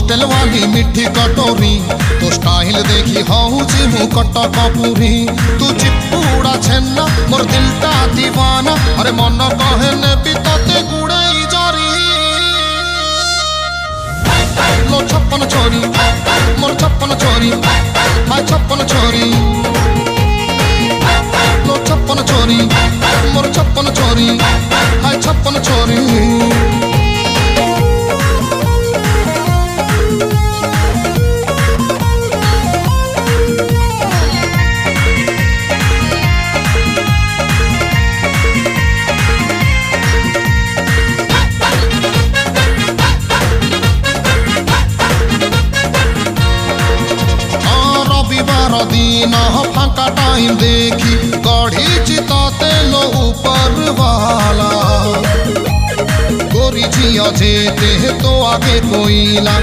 hotel वाली मिठी कटोरी तो स्टाइल देखी हूँ मु कटक पुरी तू चिपुड़ा छेना मोर दिलटा दीवाना अरे मन कहे नेबी तते गुड़ाई जरी लो छप्पन छोरी मोर छप्पन छोरी हाय छप्पन छोरी लो छप्पन छोरी मोर छप्पन छोरी हाय छप्पन छोरी दिन फांका टाइम देखी गढ़ी चिता तेलो ऊपर वाला गोरी जिया जेते तो आगे कोईला